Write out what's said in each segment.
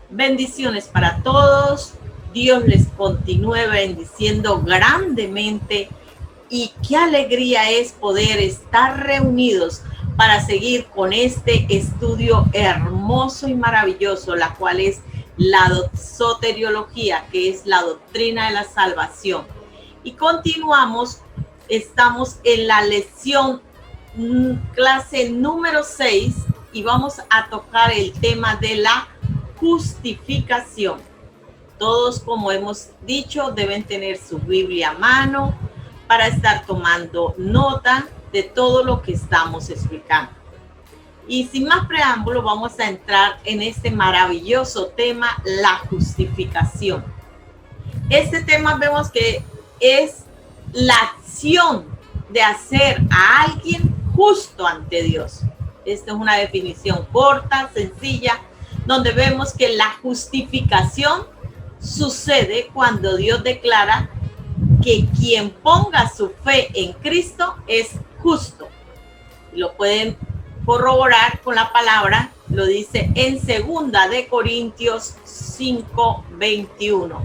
Bendiciones para todos. Dios les continúe bendiciendo grandemente y qué alegría es poder estar reunidos para seguir con este estudio hermoso y maravilloso, la cual es la soteriología, que es la doctrina de la salvación. Y continuamos, estamos en la lección clase número 6 y vamos a tocar el tema de la justificación. Todos, como hemos dicho, deben tener su Biblia a mano para estar tomando nota de todo lo que estamos explicando. Y sin más preámbulo, vamos a entrar en este maravilloso tema, la justificación. Este tema vemos que es la acción de hacer a alguien justo ante Dios. Esta es una definición corta, sencilla, donde vemos que la justificación sucede cuando Dios declara que quien ponga su fe en Cristo es justo. Lo pueden corroborar con la palabra, lo dice en 2 de Corintios 5:21.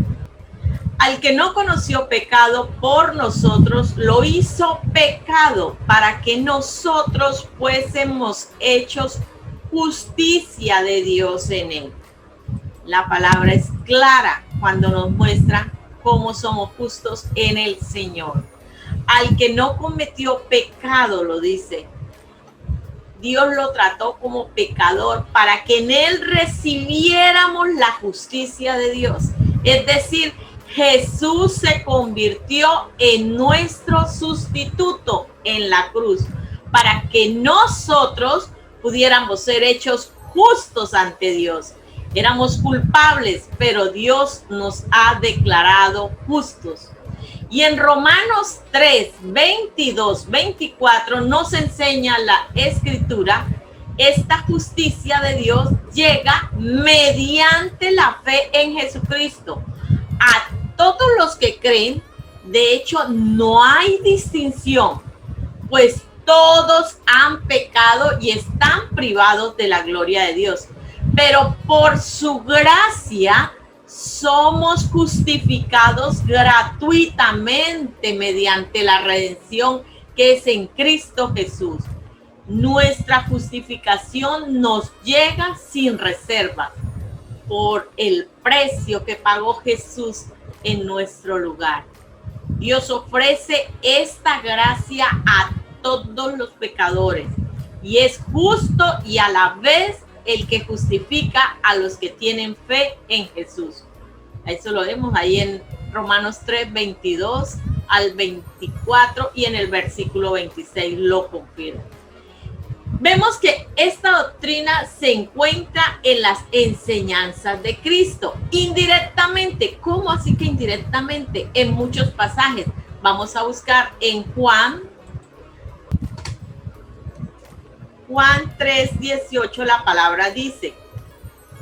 Al que no conoció pecado por nosotros, lo hizo pecado para que nosotros fuésemos hechos justicia de Dios en él. La palabra es clara cuando nos muestra cómo somos justos en el Señor. Al que no cometió pecado, lo dice, Dios lo trató como pecador para que en él recibiéramos la justicia de Dios. Es decir, Jesús se convirtió en nuestro sustituto en la cruz para que nosotros pudiéramos ser hechos justos ante Dios. Éramos culpables, pero Dios nos ha declarado justos. Y en Romanos 3, 22, 24 nos enseña la Escritura, esta justicia de Dios llega mediante la fe en Jesucristo. A todos los que creen, de hecho, no hay distinción, pues todos han pecado y están privados de la gloria de Dios. Pero por su gracia somos justificados gratuitamente mediante la redención que es en Cristo Jesús. Nuestra justificación nos llega sin reserva por el precio que pagó Jesús en nuestro lugar. Dios ofrece esta gracia a todos los pecadores y es justo y a la vez el que justifica a los que tienen fe en Jesús. Eso lo vemos ahí en Romanos 3, 22 al 24 y en el versículo 26 lo confirma. Vemos que esta doctrina se encuentra en las enseñanzas de Cristo, indirectamente. ¿Cómo así que indirectamente? En muchos pasajes. Vamos a buscar en Juan 3:18 la palabra dice: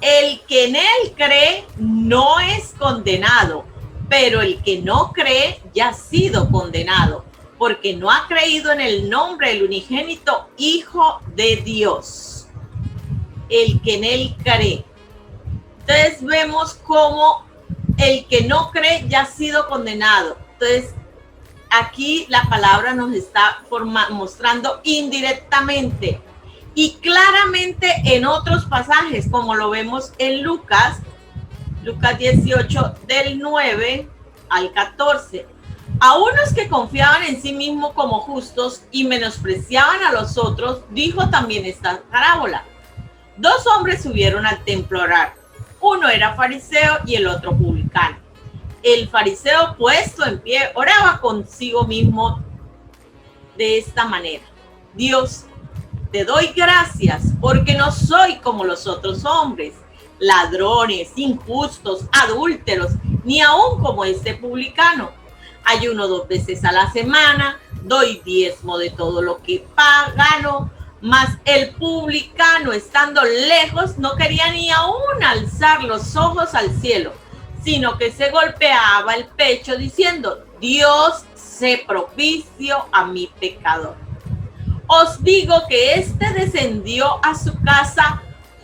el que en él cree no es condenado, pero el que no cree ya ha sido condenado, porque no ha creído en el nombre del unigénito Hijo de Dios. El que en él cree. Entonces vemos cómo el que no cree ya ha sido condenado. Entonces aquí la palabra nos está mostrando indirectamente y claramente en otros pasajes, como lo vemos en Lucas 18 del 9 al 14. A unos que confiaban en sí mismos como justos y menospreciaban a los otros, dijo también esta parábola. 2 hombres subieron al templo a orar. Uno era fariseo y el otro publicano. El fariseo, puesto en pie, oraba consigo mismo de esta manera: Dios, te doy gracias porque no soy como los otros hombres, ladrones, injustos, adúlteros, ni aún como este publicano. Ayuno 2 veces a la semana, doy diezmo de todo lo que gano. Mas el publicano, estando lejos, no quería ni aún alzar los ojos al cielo, sino que se golpeaba el pecho diciendo: Dios, sé propicio a mi pecador. Os digo que éste descendió a su casa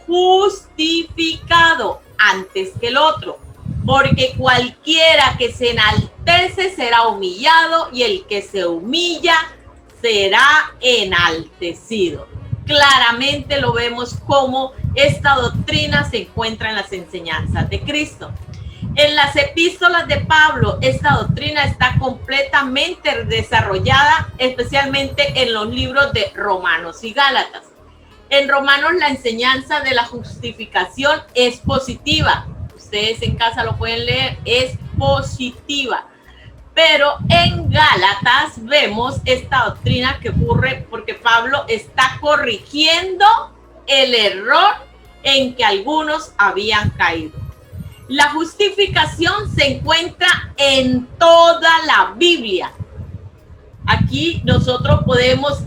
justificado antes que el otro, porque cualquiera que se enaltece será humillado y el que se humilla será enaltecido. Claramente lo vemos como esta doctrina se encuentra en las enseñanzas de Cristo. En las epístolas de Pablo, esta doctrina está completamente desarrollada, especialmente en los libros de Romanos y Gálatas. En Romanos la enseñanza de la justificación es positiva. Ustedes en casa lo pueden leer, es positiva. Pero en Gálatas vemos esta doctrina que ocurre porque Pablo está corrigiendo el error en que algunos habían caído. La justificación se encuentra en toda la Biblia. Aquí nosotros podemos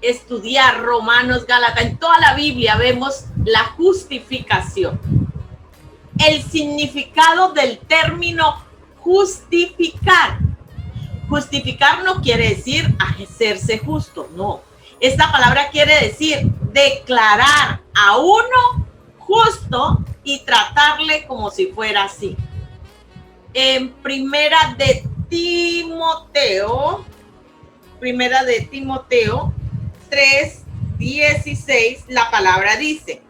estudiar Romanos, Gálatas, en toda la Biblia vemos la justificación. El significado del término justificar. Justificar no quiere decir hacerse justo, no. Esta palabra quiere decir declarar a uno justo y tratarle como si fuera así. En primera de Timoteo 3:16, la palabra dice: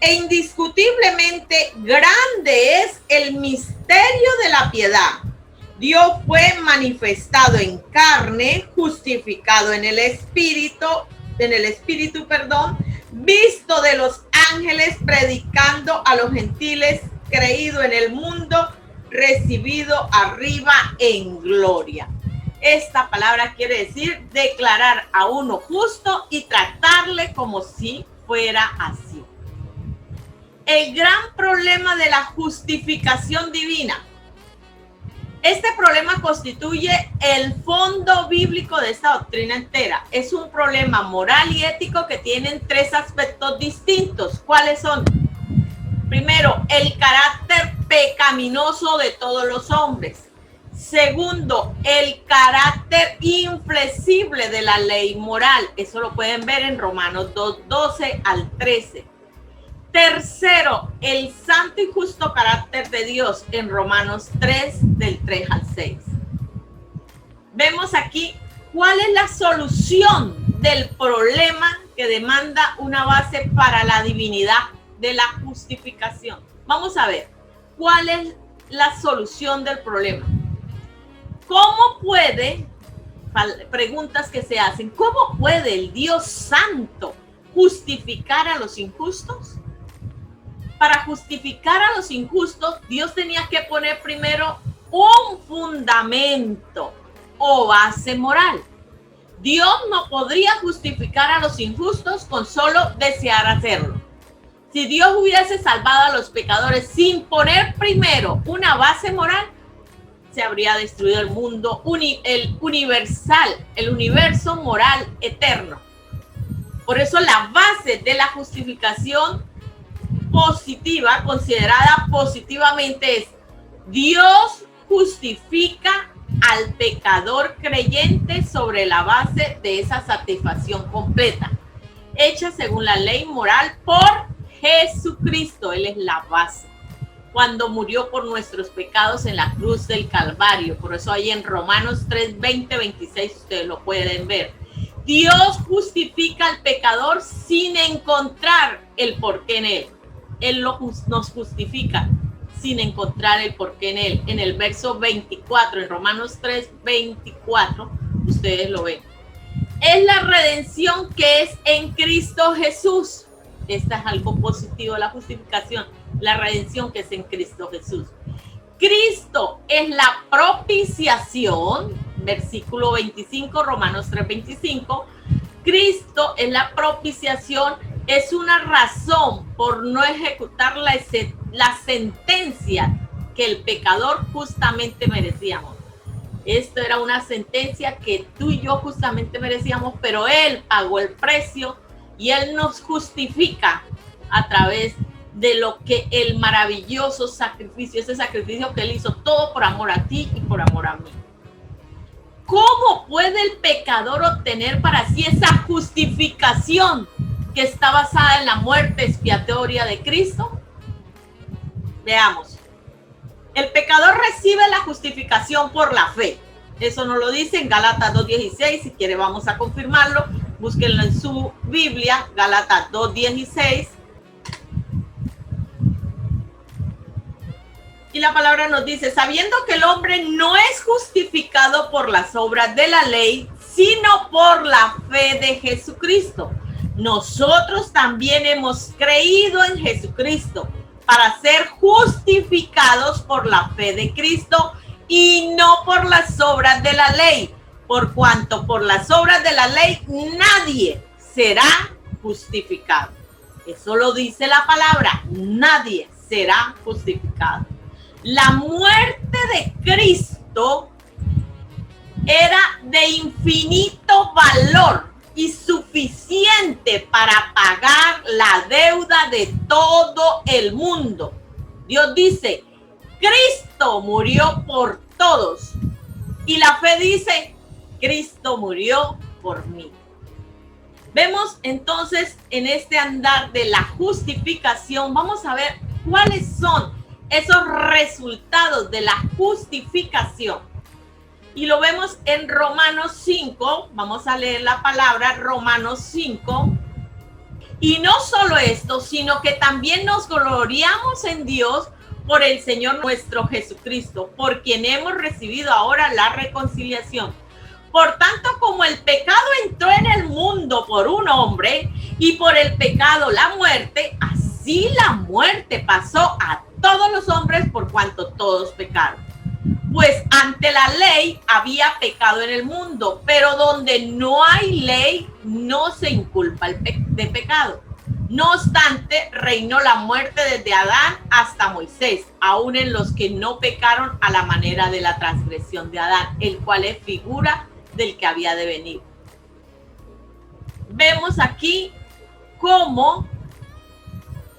e indiscutiblemente grande es el misterio de la piedad. Dios fue manifestado en carne, justificado en el espíritu, visto de los ángeles, predicando a los gentiles, creído en el mundo, recibido arriba en gloria. Esta palabra quiere decir declarar a uno justo y tratarle como si fuera así. El gran problema de la justificación divina. Este problema constituye el fondo bíblico de esta doctrina entera. Es un problema moral y ético que tienen tres aspectos distintos. ¿Cuáles son? Primero, el carácter pecaminoso de todos los hombres. Segundo, el carácter inflexible de la ley moral. Eso lo pueden ver en Romanos 2:12 al 13. Tercero, el santo y justo carácter de Dios en Romanos 3, del 3 al 6. Vemos aquí cuál es la solución del problema que demanda una base para la divinidad de la justificación. Vamos a ver cuál es la solución del problema. ¿Cómo puede, preguntas que se hacen, cómo puede el Dios santo justificar a los injustos? Para justificar a los injustos, Dios tenía que poner primero un fundamento o base moral. Dios no podría justificar a los injustos con solo desear hacerlo. Si Dios hubiese salvado a los pecadores sin poner primero una base moral, se habría destruido el mundo el universo moral eterno. Por eso la base de la justificación positiva, considerada positivamente, es: Dios justifica al pecador creyente sobre la base de esa satisfacción completa, hecha según la ley moral por Jesucristo. Él es la base. Cuando murió por nuestros pecados en la cruz del Calvario. Por eso ahí en Romanos 3, 20, 26 ustedes lo pueden ver. Dios justifica al pecador sin encontrar el porqué en él. Él nos justifica sin encontrar el porqué en él. En el verso 24, en Romanos 3, 24, ustedes lo ven. Es la redención que es en Cristo Jesús. Esta es algo positivo de la justificación, la redención que es en Cristo Jesús. Cristo es la propiciación, versículo 25, Romanos 3, 25. Cristo es la propiciación, es una razón por no ejecutar la sentencia que el pecador justamente merecíamos. Esto era una sentencia que tú y yo justamente merecíamos, pero Él pagó el precio y Él nos justifica a través de lo que el maravilloso sacrificio, ese sacrificio que Él hizo, todo por amor a ti y por amor a mí. ¿Cómo puede el pecador obtener para sí esa justificación que está basada en la muerte expiatoria de Cristo? Veamos. El pecador recibe la justificación por la fe. Eso nos lo dice en Gálatas 2:16. Si quiere vamos a confirmarlo. Búsquenlo en su Biblia, Gálatas 2:16. Y la palabra nos dice, sabiendo que el hombre no es justificado por las obras de la ley, sino por la fe de Jesucristo. Nosotros también hemos creído en Jesucristo para ser justificados por la fe de Cristo y no por las obras de la ley, por cuanto por las obras de la ley nadie será justificado. Eso lo dice la palabra, nadie será justificado. La muerte de Cristo era de infinito valor y suficiente para pagar la deuda de todo el mundo. Dios dice, Cristo murió por todos. Y la fe dice, Cristo murió por mí. Vemos entonces en este andar de la justificación, vamos a ver cuáles son esos resultados de la justificación. Y lo vemos en Romanos 5, vamos a leer la palabra Romanos 5. Y no solo esto, sino que también nos gloriamos en Dios por el Señor nuestro Jesucristo, por quien hemos recibido ahora la reconciliación. Por tanto, como el pecado entró en el mundo por un hombre y por el pecado la muerte, así la muerte pasó a todos los hombres por cuanto todos pecaron. Pues ante la ley había pecado en el mundo, pero donde no hay ley no se inculpa de pecado. No obstante, reinó la muerte desde Adán hasta Moisés, aun en los que no pecaron a la manera de la transgresión de Adán, el cual es figura del que había de venir. Vemos aquí cómo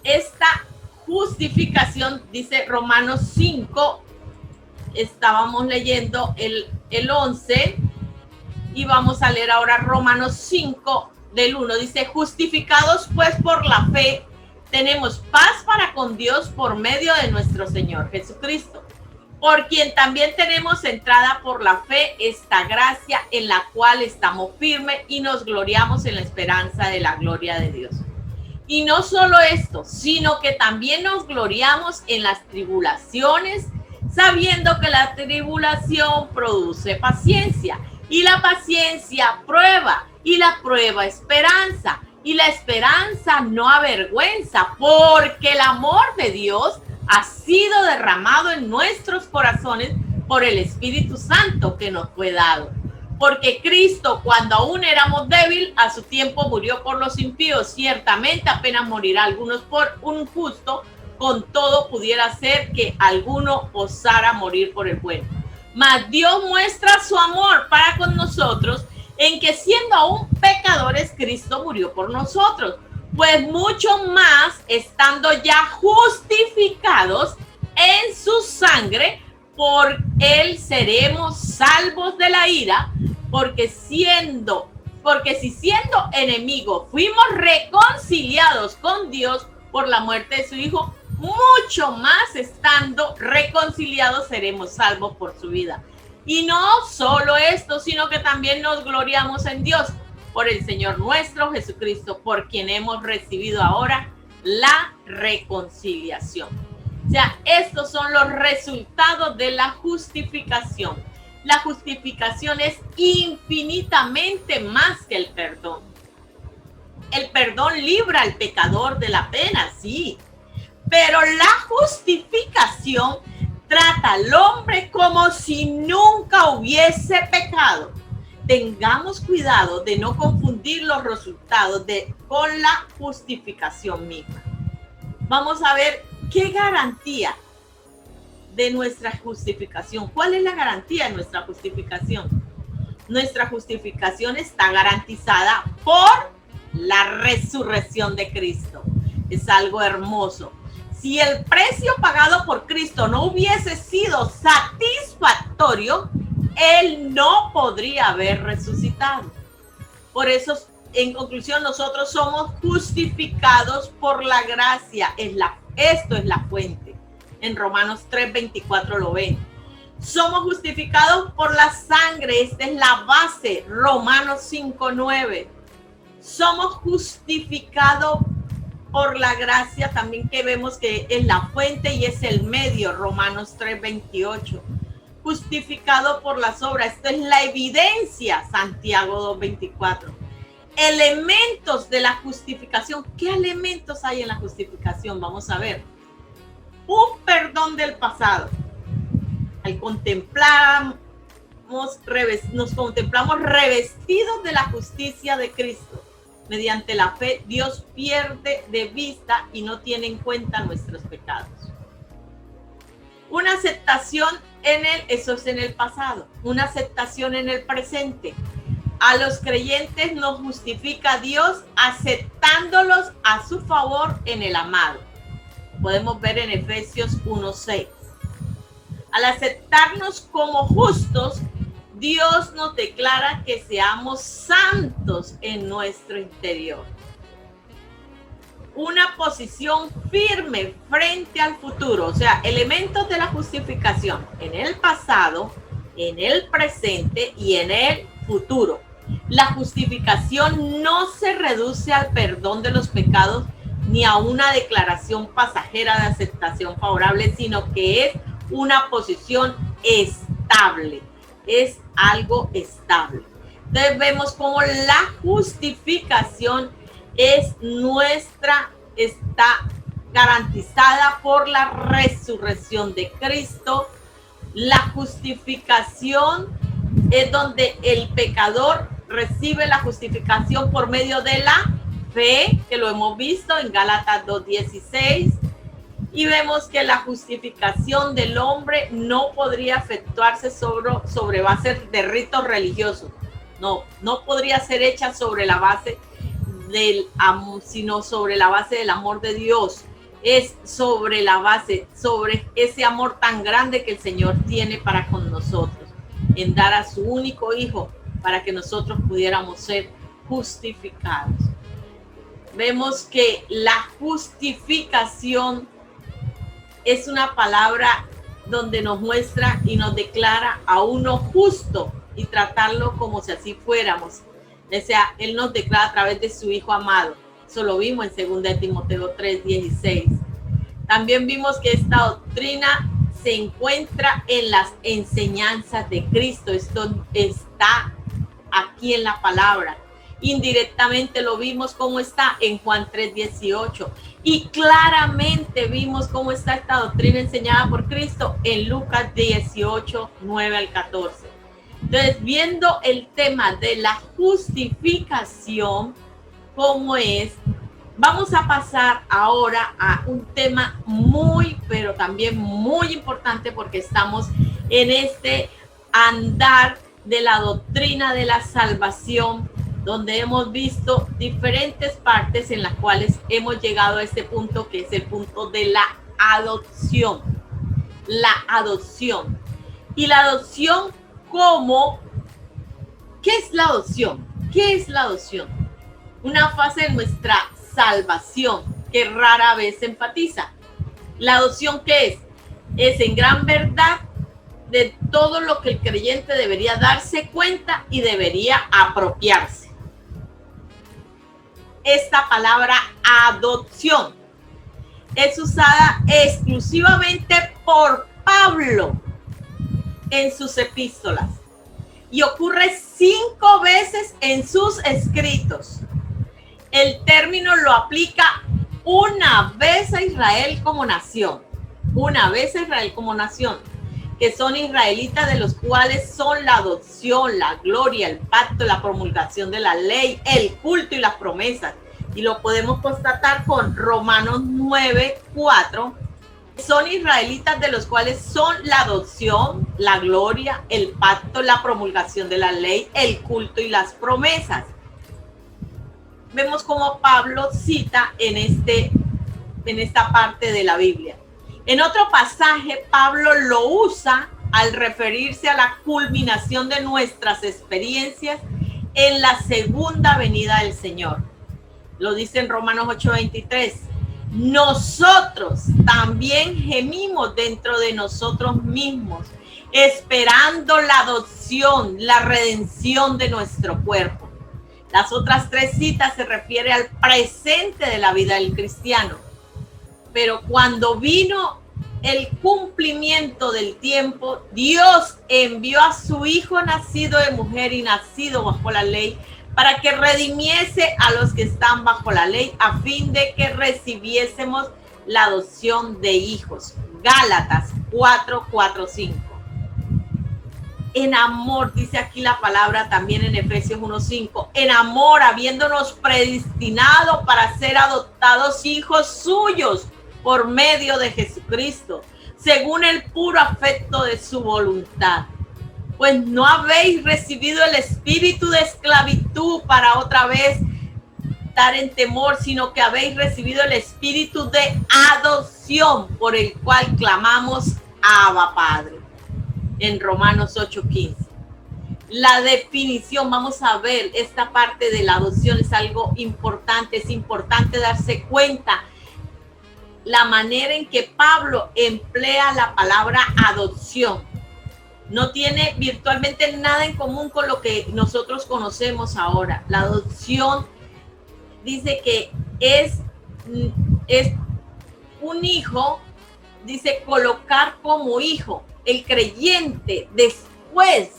esta justificación, dice Romanos 5, estábamos leyendo el 11 y vamos a leer ahora Romanos 5 del 1. Dice, justificados pues por la fe, tenemos paz para con Dios por medio de nuestro Señor Jesucristo, por quien también tenemos entrada por la fe esta gracia en la cual estamos firmes y nos gloriamos en la esperanza de la gloria de Dios. Y no solo esto, sino que también nos gloriamos en las tribulaciones, sabiendo que la tribulación produce paciencia, y la paciencia prueba, y la prueba esperanza, y la esperanza no avergüenza, porque el amor de Dios ha sido derramado en nuestros corazones por el Espíritu Santo que nos fue dado. Porque Cristo, cuando aún éramos débiles, a su tiempo murió por los impíos. Ciertamente apenas morirá algunos por un justo, con todo pudiera ser que alguno osara morir por el bueno. Mas Dios muestra su amor para con nosotros en que siendo aún pecadores, Cristo murió por nosotros. Pues mucho más, estando ya justificados en su sangre, por él seremos salvos de la ira, porque si siendo enemigos fuimos reconciliados con Dios por la muerte de su Hijo, mucho más estando reconciliados seremos salvos por su vida. Y no solo esto, sino que también nos gloriamos en Dios por el Señor nuestro Jesucristo, por quien hemos recibido ahora la reconciliación. O sea, estos son los resultados de la justificación. La justificación es infinitamente más que el perdón. El perdón libra al pecador de la pena, sí, pero la justificación trata al hombre como si nunca hubiese pecado. Tengamos cuidado de no confundir los resultados con la justificación misma. Vamos a ver qué garantía de nuestra justificación. ¿Cuál es la garantía de nuestra justificación? Nuestra justificación está garantizada por la resurrección de Cristo. Es algo hermoso. Si el precio pagado por Cristo no hubiese sido satisfactorio, Él no podría haber resucitado. Por eso, en conclusión, nosotros somos justificados por la gracia. Esto es la fuente. En Romanos 3:24 lo ven. Somos justificados por la sangre, esta es la base, Romanos 5:9. Somos justificados por la gracia, también que vemos que es la fuente y es el medio, Romanos 3:28. Justificado por las obras, esto es la evidencia, Santiago 2:24. Elementos de la justificación. ¿Qué elementos hay en la justificación? Vamos a ver. Un perdón del pasado. Al contemplamos, nos contemplamos revestidos de la justicia de Cristo. Mediante la fe, Dios pierde de vista y no tiene en cuenta nuestros pecados. Una aceptación eso es en el pasado. Una aceptación en el presente. A los creyentes nos justifica Dios aceptándolos a su favor en el amado. Podemos ver en Efesios 1:6. Al aceptarnos como justos, Dios nos declara que seamos santos en nuestro interior. Una posición firme frente al futuro, o sea, elementos de la justificación en el pasado, en el presente y en el futuro. La justificación no se reduce al perdón de los pecados ni a una declaración pasajera de aceptación favorable, sino que es una posición estable, es algo estable. Entonces vemos cómo la justificación está garantizada por la resurrección de Cristo. La justificación es donde el pecador recibe la justificación por medio de la fe, que lo hemos visto en Gálatas 2:16, y vemos que la justificación del hombre no podría efectuarse sobre base de ritos religiosos. No podría ser hecha sobre la base del amor, sino sobre la base del amor de Dios. Es sobre la base, sobre ese amor tan grande que el Señor tiene para con nosotros, en dar a su único Hijo para que nosotros pudiéramos ser justificados. Vemos que la justificación es una palabra donde nos muestra y nos declara a uno justo y tratarlo como si así fuéramos. O sea, Él nos declara a través de su Hijo amado. Eso lo vimos en 2 Timoteo 3:16. También vimos que esta doctrina se encuentra en las enseñanzas de Cristo. Esto está aquí en la palabra. Indirectamente lo vimos cómo está en Juan 3:18. Y claramente vimos cómo está esta doctrina enseñada por Cristo en Lucas 18:9-14. Entonces, viendo el tema de la justificación, cómo es, vamos a pasar ahora a un tema muy, pero también muy importante, porque estamos en este andar de la doctrina de la salvación, donde hemos visto diferentes partes en las cuales hemos llegado a este punto, que es el punto de la adopción. La adopción. Y la adopción como, ¿qué es la adopción? ¿Qué es la adopción? Una fase de nuestra salvación que rara vez se enfatiza. La adopción, ¿qué es? Es en gran verdad de todo lo que el creyente debería darse cuenta y debería apropiarse. Esta palabra adopción es usada exclusivamente por Pablo en sus epístolas y ocurre 5 veces en sus escritos. El término lo aplica una vez a Israel como nación, que son israelitas, de los cuales son la adopción, la gloria, el pacto, la promulgación de la ley, el culto y las promesas. Y lo podemos constatar con Romanos 9:4. Son israelitas, de los cuales son la adopción, la gloria, el pacto, la promulgación de la ley, el culto y las promesas. Vemos cómo Pablo cita en esta parte de la Biblia. En otro pasaje, Pablo lo usa al referirse a la culminación de nuestras experiencias en la segunda venida del Señor. Lo dice en Romanos 8:23. nosotros también gemimos dentro de nosotros mismos, esperando la adopción, la redención de nuestro cuerpo. Las otras tres citas se refieren al presente de la vida del cristiano. Pero cuando vino el cumplimiento del tiempo, Dios envió a su Hijo nacido de mujer y nacido bajo la ley, para que redimiese a los que están bajo la ley, a fin de que recibiésemos la adopción de hijos. Gálatas 4:5. En amor, dice aquí la palabra también en Efesios 1:5, en amor, habiéndonos predestinado para ser adoptados hijos suyos por medio de Jesucristo, según el puro afecto de su voluntad. Pues no habéis recibido el espíritu de esclavitud para otra vez estar en temor, sino que habéis recibido el espíritu de adopción, por el cual clamamos Abba Padre. En Romanos 8:15. La definición, vamos a ver, esta parte de la adopción es algo importante. Es importante darse cuenta la manera en que Pablo emplea la palabra adopción. No tiene virtualmente nada en común con lo que nosotros conocemos ahora. La adopción dice que es un hijo, dice colocar como hijo. El creyente, después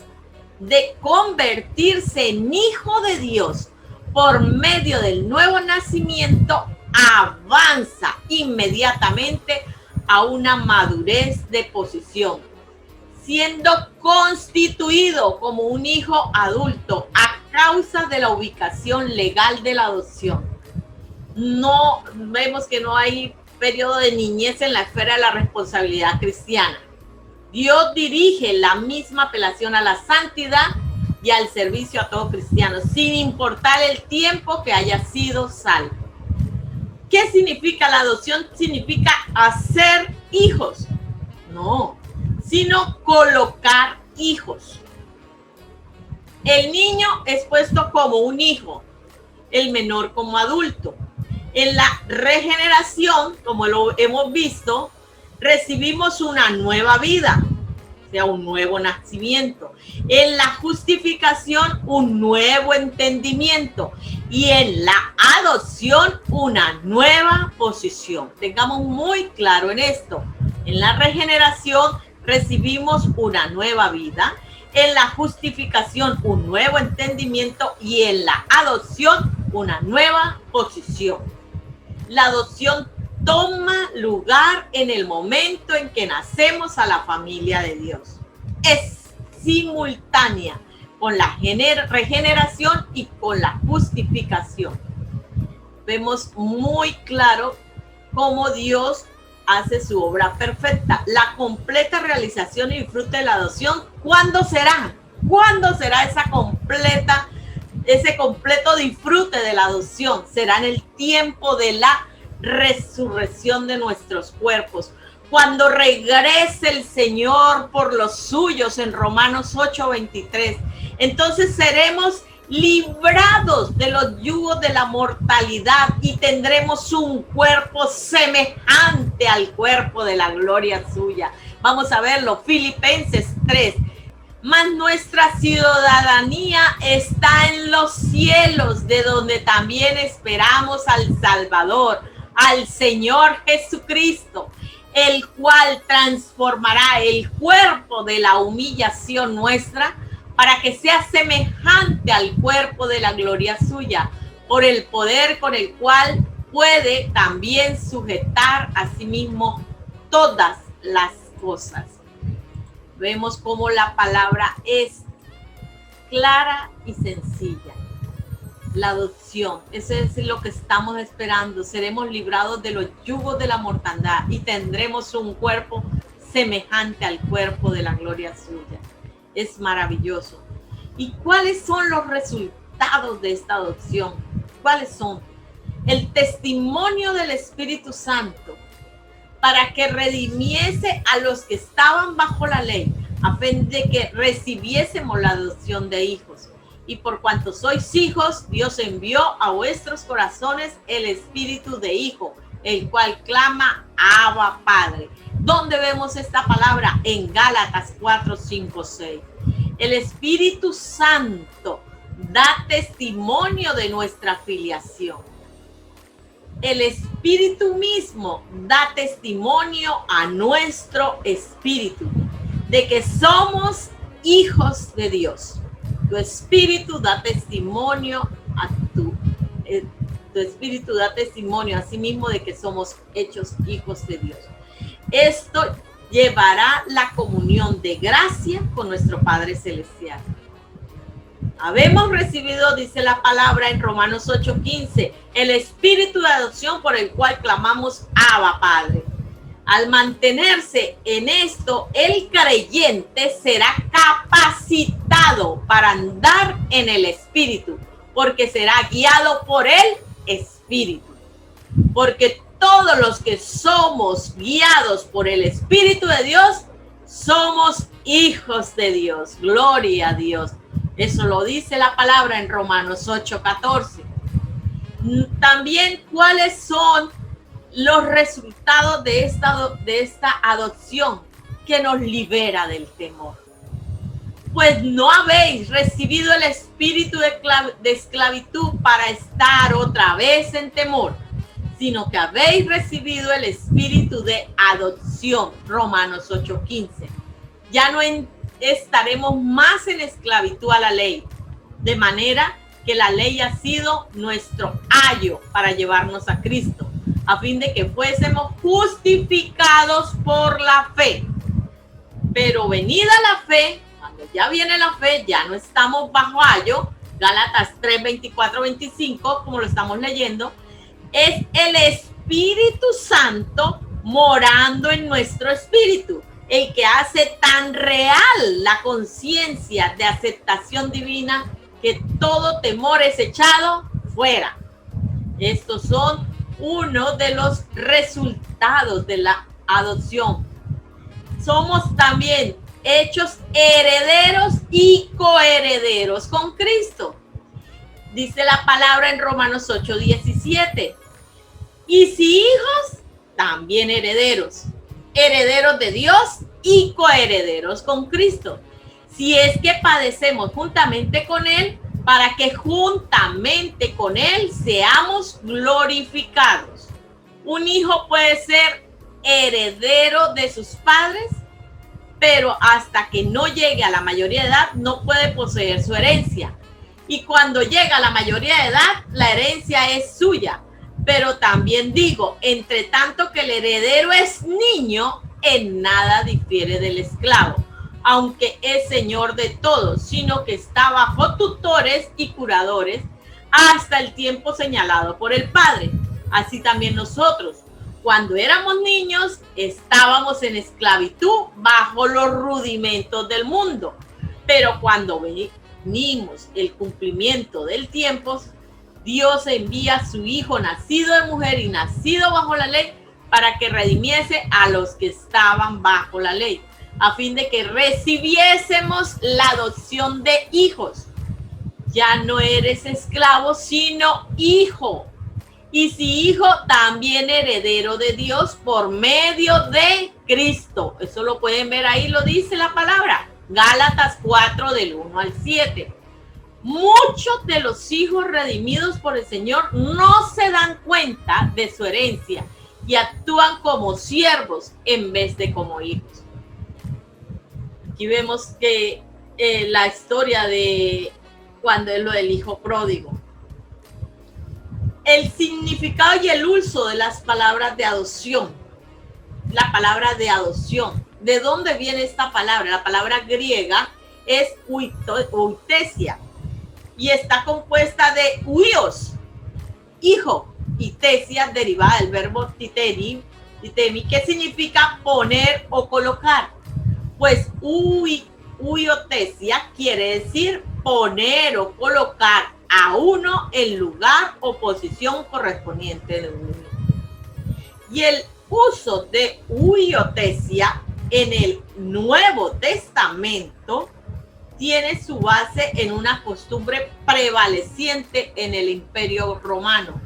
de convertirse en hijo de Dios por medio del nuevo nacimiento, avanza inmediatamente a una madurez de posición, siendo constituido como un hijo adulto a causa de la ubicación legal de la adopción. No vemos que no hay periodo de niñez en la esfera de la responsabilidad cristiana. Dios dirige la misma apelación a la santidad y al servicio a todo cristiano, sin importar el tiempo que haya sido salvo. ¿Qué significa la adopción? Significa hacer hijos. No, sino colocar hijos. El niño es puesto como un hijo, el menor como adulto. En la regeneración, como lo hemos visto, recibimos una nueva vida, o sea, un nuevo nacimiento. En la justificación, un nuevo entendimiento. Y en la adopción, una nueva posición. Tengamos muy claro en esto. En la regeneración recibimos una nueva vida. En la justificación, un nuevo entendimiento. Y en la adopción, una nueva posición. La adopción toma lugar en el momento en que nacemos a la familia de Dios. Es simultánea con la regeneración y con la justificación. Vemos muy claro cómo Dios hace su obra perfecta. La completa realización y disfrute de la adopción, ¿cuándo será? ¿Cuándo será ese completo disfrute de la adopción? Será en el tiempo de la resurrección de nuestros cuerpos, cuando regrese el Señor por los suyos, en Romanos 8:23. Entonces seremos librados de los yugos de la mortalidad y tendremos un cuerpo semejante al cuerpo de la gloria suya. Vamos a verlo, Filipenses 3. Mas nuestra ciudadanía está en los cielos, de donde también esperamos al Salvador, al Señor Jesucristo, el cual transformará el cuerpo de la humillación nuestra para que sea semejante al cuerpo de la gloria suya, por el poder con el cual puede también sujetar a sí mismo todas las cosas. Vemos cómo la palabra es clara y sencilla. La adopción, eso es lo que estamos esperando. Seremos librados de los yugos de la mortandad y tendremos un cuerpo semejante al cuerpo de la gloria suya. Es maravilloso. ¿Y cuáles son los resultados de esta adopción? ¿Cuáles son? El testimonio del Espíritu Santo para que redimiese a los que estaban bajo la ley, a fin de que recibiésemos la adopción de hijos. Y por cuanto sois hijos, Dios envió a vuestros corazones el espíritu de hijo, el cual clama Abba Padre. ¿Dónde vemos esta palabra? En Gálatas 4, 5, 6. El Espíritu Santo da testimonio de nuestra filiación. El Espíritu mismo da testimonio a nuestro espíritu de que somos hijos de Dios. Tu espíritu da testimonio a tu espíritu da testimonio a sí mismo de que somos hechos hijos de Dios. Esto llevará la comunión de gracia con nuestro Padre Celestial. Habemos recibido, dice la palabra en Romanos 8:15, el espíritu de adopción por el cual clamamos Abba Padre. Al mantenerse en esto, el creyente será capacitado para andar en el espíritu, porque será guiado por el espíritu. Porque todos los que somos guiados por el Espíritu de Dios, somos hijos de Dios. Gloria a Dios. Eso lo dice la palabra en Romanos 8:14. También, ¿cuáles son los resultados de esta adopción que nos libera del temor? Pues no habéis recibido el espíritu de esclavitud para estar otra vez en temor, sino que habéis recibido el espíritu de adopción, Romanos 8:15. Ya no estaremos más en esclavitud a la ley, de manera que la ley ha sido nuestro ayo para llevarnos a Cristo, a fin de que fuésemos justificados por la fe. Pero venida la fe, cuando ya viene la fe, ya no estamos bajo ayo. Gálatas 3, 24, 25, como lo estamos leyendo, es el Espíritu Santo morando en nuestro espíritu, el que hace tan real la conciencia de aceptación divina que todo temor es echado fuera. Estos son uno de los resultados de la adopción. Somos también hechos herederos y coherederos con Cristo. Dice la palabra en Romanos 8:17. Y si hijos, también herederos, herederos de Dios y coherederos con Cristo, si es que padecemos juntamente con Él, para que juntamente con Él seamos glorificados. Un hijo puede ser heredero de sus padres, pero hasta que no llegue a la mayoría de edad no puede poseer su herencia. Y cuando llega a la mayoría de edad, la herencia es suya. Pero también digo, entre tanto que el heredero es niño, en nada difiere del esclavo, aunque es señor de todos, sino que está bajo tutores y curadores hasta el tiempo señalado por el Padre. Así también nosotros, cuando éramos niños, estábamos en esclavitud bajo los rudimentos del mundo. Pero cuando venimos el cumplimiento del tiempo, Dios envía a su Hijo nacido de mujer y nacido bajo la ley para que redimiese a los que estaban bajo la ley, a fin de que recibiésemos la adopción de hijos. Ya no eres esclavo, sino hijo. Y si hijo, también heredero de Dios por medio de Cristo. Eso lo pueden ver ahí, lo dice la palabra. Gálatas 4 del 1 al 7. Muchos de los hijos redimidos por el Señor no se dan cuenta de su herencia y actúan como siervos en vez de como hijos. Aquí vemos que la historia de cuando es lo del hijo pródigo. El significado y el uso de las palabras de adopción. La palabra de adopción. ¿De dónde viene esta palabra? La palabra griega es uitesia y está compuesta de uios, hijo, y tesia, derivada del verbo titemi, que significa poner o colocar. Pues uiotesia quiere decir poner o colocar a uno en lugar o posición correspondiente de uno. Y el uso de uiotesia en el Nuevo Testamento tiene su base en una costumbre prevaleciente en el Imperio Romano,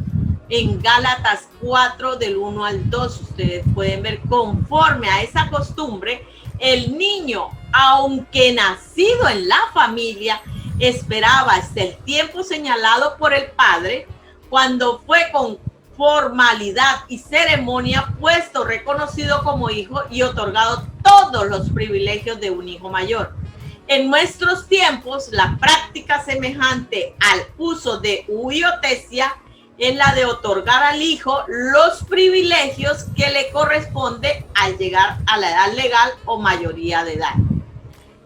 en Gálatas 4 del 1 al 2. Ustedes pueden ver, conforme a esa costumbre, el niño, aunque nacido en la familia, esperaba hasta el tiempo señalado por el padre, cuando fue con formalidad y ceremonia puesto, reconocido como hijo y otorgado todos los privilegios de un hijo mayor. En nuestros tiempos, la práctica semejante al uso de huiotesia es la de otorgar al hijo los privilegios que le corresponde al llegar a la edad legal o mayoría de edad.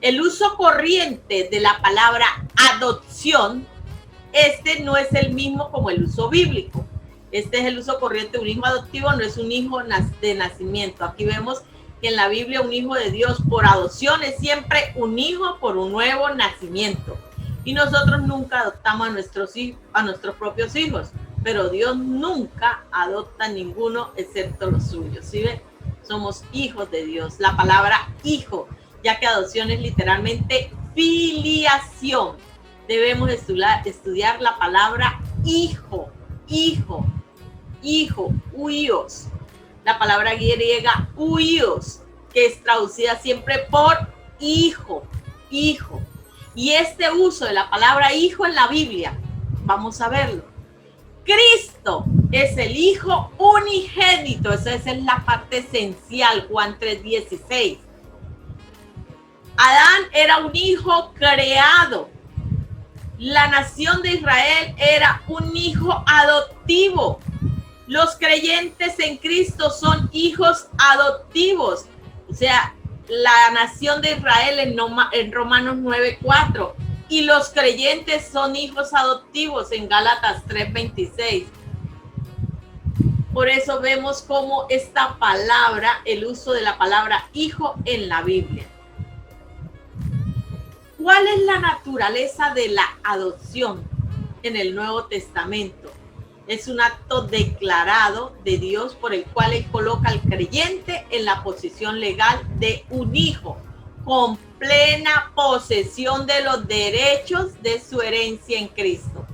El uso corriente de la palabra adopción, no es el mismo como el uso bíblico. Este es el uso corriente de un hijo adoptivo, no es un hijo de nacimiento. Aquí vemos que en la Biblia un hijo de Dios por adopción es siempre un hijo por un nuevo nacimiento. Y nosotros nunca adoptamos a nuestros propios hijos, pero Dios nunca adopta a ninguno excepto los suyos. ¿Sí ven? Somos hijos de Dios. La palabra hijo, ya que adopción es literalmente filiación. Debemos estudiar la palabra hijo, huios. La palabra griega huios, que es traducida siempre por hijo. Y este uso de la palabra hijo en la Biblia, vamos a verlo. Cristo es el hijo unigénito, esa es la parte esencial, Juan 3:16. Adán era un hijo creado. La nación de Israel era un hijo adoptivo. Los creyentes en Cristo son hijos adoptivos. O sea, la nación de Israel en Romanos 9:4. Y los creyentes son hijos adoptivos en Gálatas 3:26. Por eso vemos cómo esta palabra, el uso de la palabra hijo en la Biblia. ¿Cuál es la naturaleza de la adopción en el Nuevo Testamento? Es un acto declarado de Dios por el cual Él coloca al creyente en la posición legal de un hijo, con plena posesión de los derechos de su herencia en Cristo.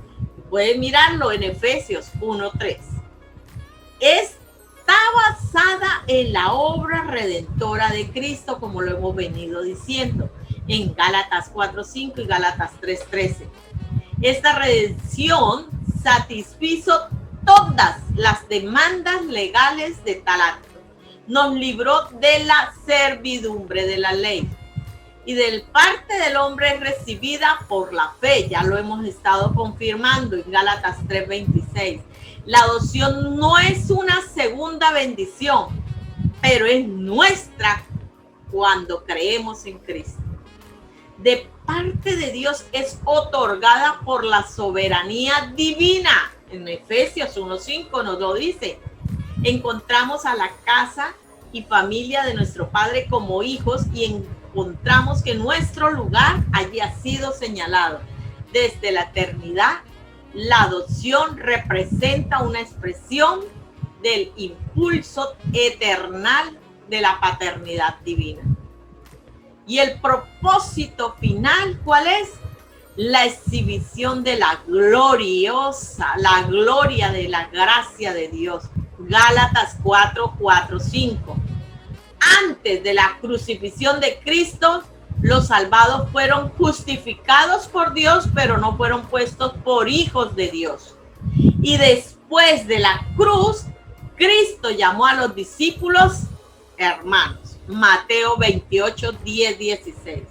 Pueden mirarlo en Efesios 1:3. Está basada en la obra redentora de Cristo, como lo hemos venido diciendo en Gálatas 4:5 y Gálatas 3:13. Esta redención satisfizo todas las demandas legales de tal acto. Nos libró de la servidumbre de la ley y del parte del hombre recibida por la fe. Ya lo hemos estado confirmando en Gálatas 3:26. La adopción no es una segunda bendición, pero es nuestra cuando creemos en Cristo. De parte de Dios es otorgada por la soberanía divina. En Efesios 1:5 nos lo dice. Encontramos a la casa y familia de nuestro Padre como hijos y encontramos que nuestro lugar allí ha sido señalado. Desde la eternidad, la adopción representa una expresión del impulso eternal de la paternidad divina. Y el propósito final, ¿cuál es? La exhibición de la gloria de la gracia de Dios. Gálatas 4:4-5. Antes de la crucifixión de Cristo, los salvados fueron justificados por Dios, pero no fueron puestos por hijos de Dios. Y después de la cruz, Cristo llamó a los discípulos hermanos. Mateo 28:10-16.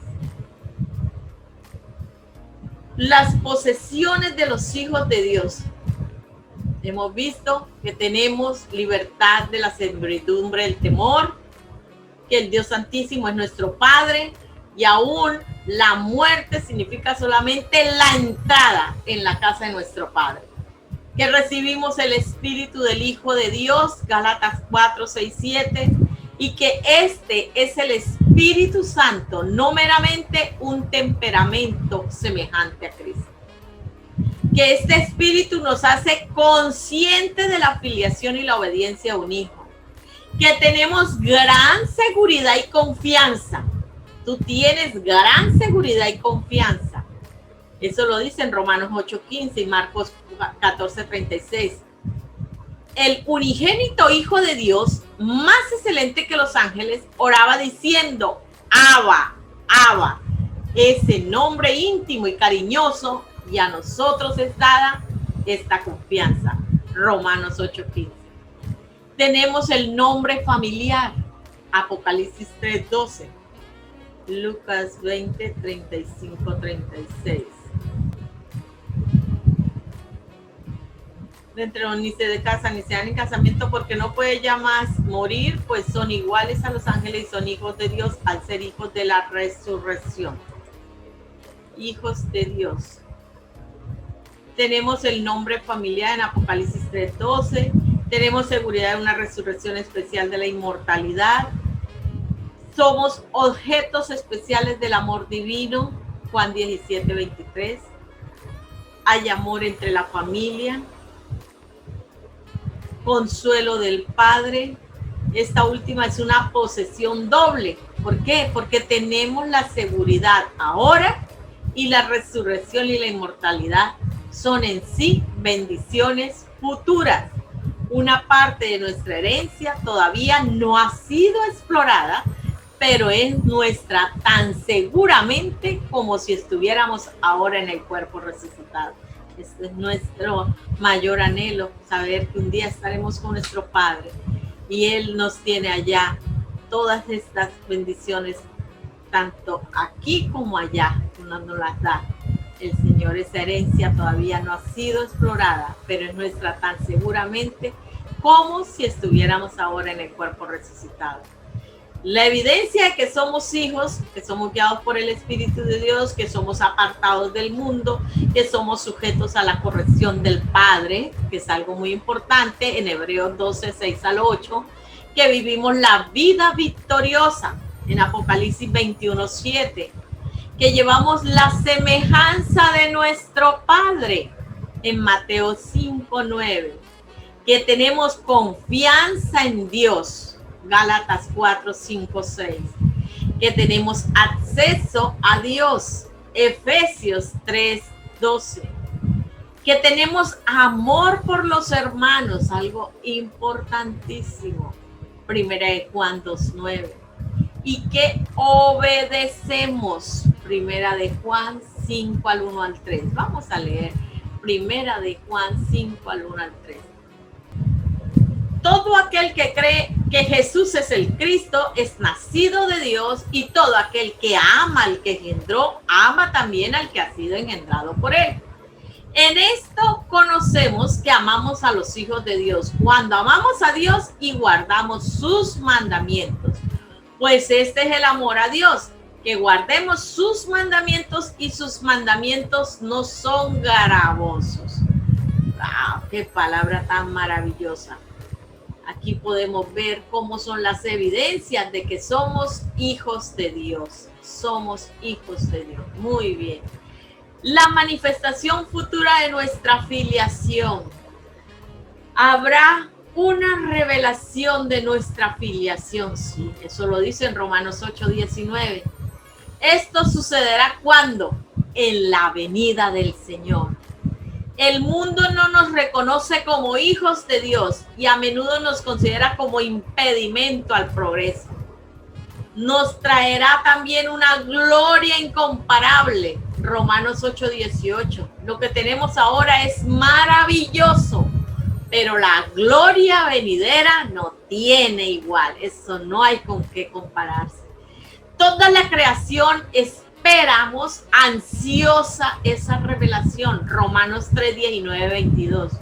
Las posesiones de los hijos de Dios. Hemos visto que tenemos libertad de la servidumbre del temor, que el Dios Santísimo es nuestro Padre, y aún la muerte significa solamente la entrada en la casa de nuestro Padre. Que recibimos el Espíritu del Hijo de Dios, Gálatas 4:6-7, y que este es el Espíritu Santo, no meramente un temperamento semejante a Cristo. Que este Espíritu nos hace conscientes de la filiación y la obediencia a un hijo. Que tenemos gran seguridad y confianza. Tú tienes gran seguridad y confianza. Eso lo dice en Romanos 8:15 y Marcos 14:36. el unigénito Hijo de Dios, más excelente que los ángeles, oraba diciendo, Abba, Abba, ese nombre íntimo y cariñoso, y a nosotros es dada esta confianza. Romanos 8:15. Tenemos el nombre familiar, Apocalipsis 3:12, Lucas 20, 35, 36. Dentro ni se de casa ni se dan en casamiento porque no puede ya más morir, pues son iguales a los ángeles y son hijos de Dios al ser hijos de la resurrección. Hijos de Dios. Tenemos el nombre familiar en Apocalipsis 3:12. Tenemos seguridad de una resurrección especial de la inmortalidad. Somos objetos especiales del amor divino, Juan 17:23. Hay amor entre la familia. Consuelo del Padre. Esta última es una posesión doble. ¿Por qué? Porque tenemos la seguridad ahora y la resurrección y la inmortalidad son en sí bendiciones futuras. Una parte de nuestra herencia todavía no ha sido explorada, pero es nuestra tan seguramente como si estuviéramos ahora en el cuerpo resucitado. Este es nuestro mayor anhelo, saber que un día estaremos con nuestro Padre y Él nos tiene allá todas estas bendiciones, tanto aquí como allá, nos las da el Señor. Esa herencia todavía no ha sido explorada, pero es nuestra tan seguramente como si estuviéramos ahora en el cuerpo resucitado. La evidencia de que somos hijos, que somos guiados por el Espíritu de Dios, que somos apartados del mundo, que somos sujetos a la corrección del Padre, que es algo muy importante en Hebreos 12, 6 al 8, que vivimos la vida victoriosa en Apocalipsis 21, 7, que llevamos la semejanza de nuestro Padre en Mateo 5, 9, que tenemos confianza en Dios, Gálatas 4, 5, 6, que tenemos acceso a Dios, Efesios 3, 12, que tenemos amor por los hermanos, algo importantísimo, Primera de Juan 2, 9, y que obedecemos, Primera de Juan 5 al 1 al 3. Vamos a leer Primera de Juan 5 al 1 al 3. Todo aquel que cree que Jesús es el Cristo es nacido de Dios, y todo aquel que ama al que engendró, ama también al que ha sido engendrado por él. En esto conocemos que amamos a los hijos de Dios, cuando amamos a Dios y guardamos sus mandamientos. Pues este es el amor a Dios, que guardemos sus mandamientos, y sus mandamientos no son gravosos. ¡Wow! ¡Qué palabra tan maravillosa! Aquí podemos ver cómo son las evidencias de que somos hijos de Dios. Somos hijos de Dios. Muy bien. La manifestación futura de nuestra filiación. Habrá una revelación de nuestra filiación. Sí, eso lo dice en Romanos 8:19. Esto sucederá ¿cuándo? En la venida del Señor. El mundo no nos reconoce como hijos de Dios y a menudo nos considera como impedimento al progreso. Nos traerá también una gloria incomparable. Romanos 8:18. Lo que tenemos ahora es maravilloso, pero la gloria venidera no tiene igual. Eso no hay con qué compararse. Toda la creación esperamos ansiosa esa revelación. Romanos 3:19, 22.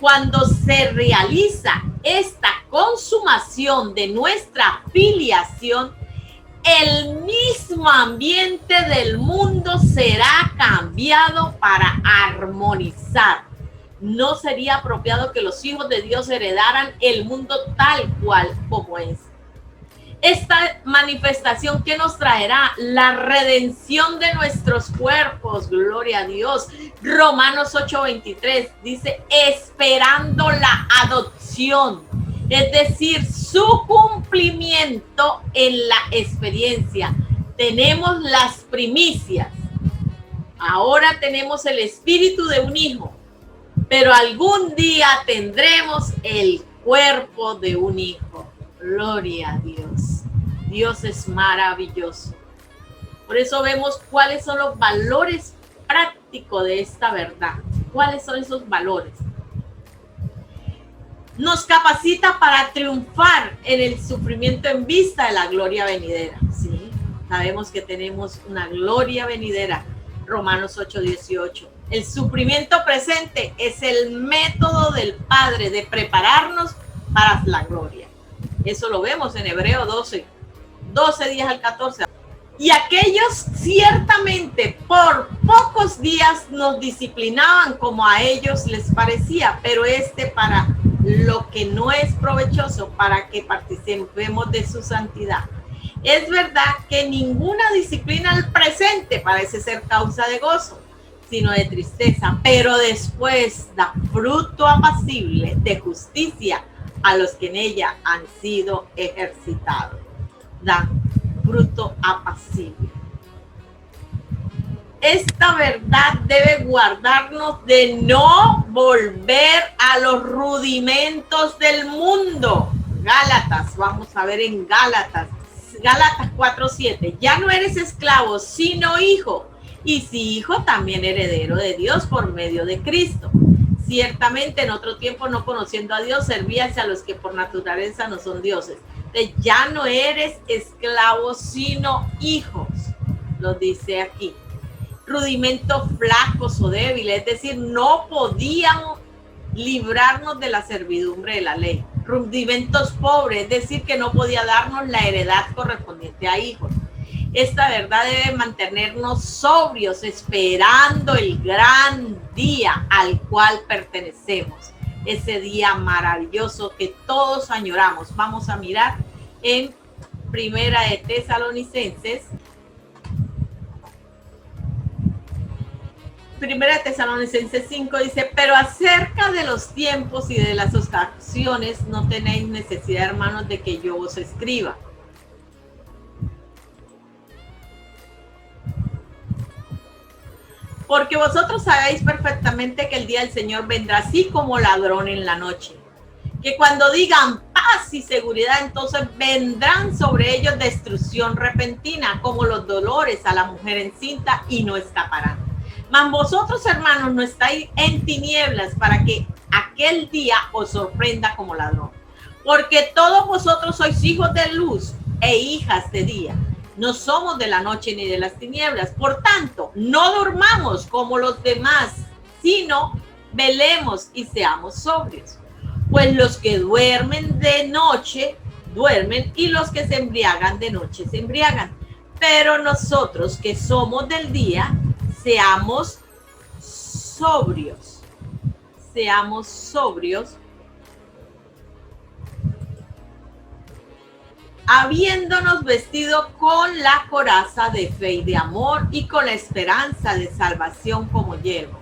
Cuando se realiza esta consumación de nuestra filiación, el mismo ambiente del mundo será cambiado para armonizar. No sería apropiado que los hijos de Dios heredaran el mundo tal cual como es. Esta manifestación que nos traerá la redención de nuestros cuerpos, gloria a Dios. Romanos 8:23 dice, esperando la adopción, es decir, su cumplimiento en la experiencia. Tenemos las primicias. Ahora tenemos el espíritu de un hijo, pero algún día tendremos el cuerpo de un hijo. Gloria a Dios. Dios es maravilloso. Por eso vemos cuáles son los valores prácticos de esta verdad. ¿Cuáles son esos valores? Nos capacita para triunfar en el sufrimiento en vista de la gloria venidera. Sí, sabemos que tenemos una gloria venidera. Romanos 8:18. El sufrimiento presente es el método del Padre de prepararnos para la gloria. Eso lo vemos en Hebreo 12 días al 14. Y aquellos ciertamente por pocos días nos disciplinaban como a ellos les parecía, pero para lo que no es provechoso, para que participemos de su santidad. Es verdad que ninguna disciplina al presente parece ser causa de gozo, sino de tristeza, pero después da fruto apacible de justicia a los que en ella han sido ejercitados. Da fruto apacible. Esta verdad debe guardarnos de no volver a los rudimentos del mundo. Gálatas, vamos a ver en Gálatas 4:7. Ya no eres esclavo, sino hijo. Y si hijo, también heredero de Dios por medio de Cristo. Ciertamente en otro tiempo, no conociendo a Dios, servíase a los que por naturaleza no son dioses. Ya no eres esclavo, sino hijos, lo dice aquí. Rudimentos flacos o débiles, es decir, no podíamos librarnos de la servidumbre de la ley. Rudimentos pobres, es decir, que no podía darnos la heredad correspondiente a hijos. Esta verdad debe mantenernos sobrios, esperando el gran día al cual pertenecemos. Ese día maravilloso que todos añoramos. Vamos a mirar en Primera de Tesalonicenses. Primera de Tesalonicenses 5 dice, pero acerca de los tiempos y de las ocasiones no tenéis necesidad, hermanos, de que yo os escriba. Porque vosotros sabéis perfectamente que el día del Señor vendrá así como ladrón en la noche. Que cuando digan paz y seguridad, entonces vendrán sobre ellos destrucción repentina, como los dolores a la mujer encinta, y no escaparán. Mas vosotros, hermanos, no estáis en tinieblas para que aquel día os sorprenda como ladrón. Porque todos vosotros sois hijos de luz e hijas de día. No somos de la noche ni de las tinieblas. Por tanto, no durmamos como los demás, sino velemos y seamos sobrios. Pues los que duermen de noche, duermen, y los que se embriagan de noche se embriagan. Pero nosotros que somos del día, seamos sobrios. Seamos sobrios, habiéndonos vestido con la coraza de fe y de amor y con la esperanza de salvación como yelmo.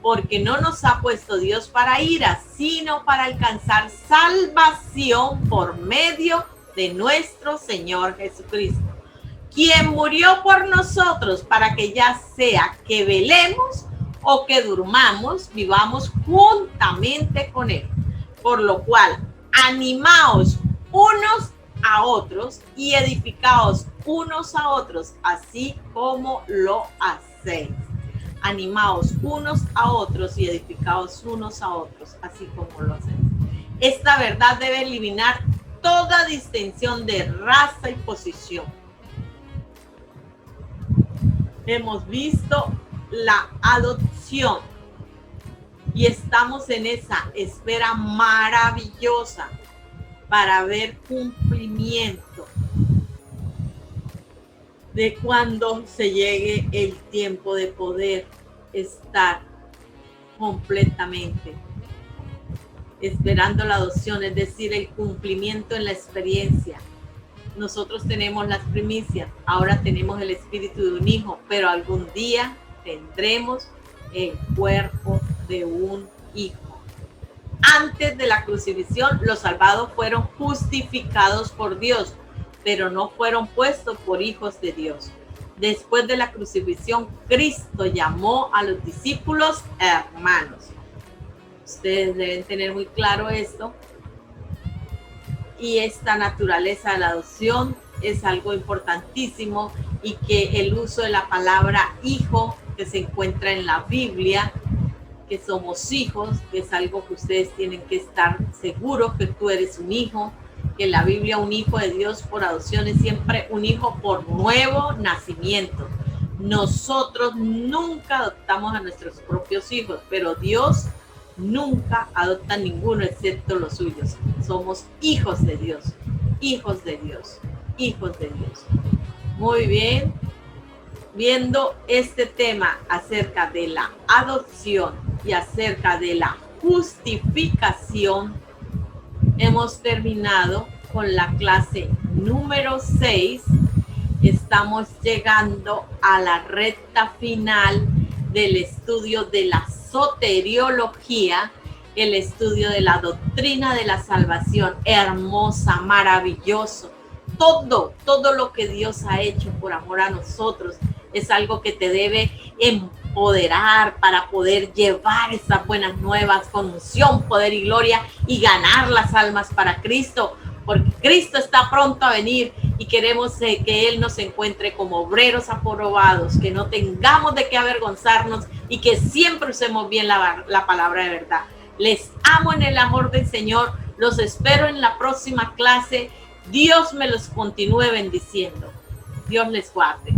Porque no nos ha puesto Dios para ira, sino para alcanzar salvación por medio de nuestro Señor Jesucristo, quien murió por nosotros para que ya sea que velemos o que durmamos, vivamos juntamente con Él. Por lo cual, animaos unos a otros y edificaos unos a otros, así como lo hacéis. Animaos unos a otros y edificaos unos a otros, así como lo hacéis. Esta verdad debe eliminar toda distinción de raza y posición. Hemos visto la adopción y estamos en esa espera maravillosa para ver cumplimiento de cuando se llegue el tiempo de poder estar completamente esperando la adopción, es decir, el cumplimiento en la experiencia. Nosotros tenemos las primicias, ahora tenemos el espíritu de un hijo, pero algún día tendremos el cuerpo de un hijo. Antes de la crucifixión, los salvados fueron justificados por Dios, pero no fueron puestos por hijos de Dios. Después de la crucifixión, Cristo llamó a los discípulos hermanos. Ustedes deben tener muy claro esto. Y esta naturaleza de la adopción es algo importantísimo, y que el uso de la palabra hijo que se encuentra en la Biblia, que somos hijos, que es algo que ustedes tienen que estar seguros que tú eres un hijo, que en la Biblia un hijo de Dios por adopción es siempre un hijo por nuevo nacimiento. Nosotros nunca adoptamos a nuestros propios hijos, pero Dios nunca adopta a ninguno excepto los suyos. Somos hijos de Dios, hijos de Dios, hijos de Dios. Muy bien. Viendo este tema acerca de la adopción y acerca de la justificación, hemos terminado con la clase número 6. Estamos llegando a la recta final del estudio de la soteriología, el estudio de la doctrina de la salvación. Hermosa, maravilloso. Todo lo que Dios ha hecho por amor a nosotros es algo que te debe empoderar para poder llevar esas buenas nuevas con unción, poder y gloria, y ganar las almas para Cristo, porque Cristo está pronto a venir y queremos que Él nos encuentre como obreros aprobados, que no tengamos de qué avergonzarnos y que siempre usemos bien la palabra de verdad. Les amo en el amor del Señor, los espero en la próxima clase. Dios me los continúe bendiciendo. Dios les guarde.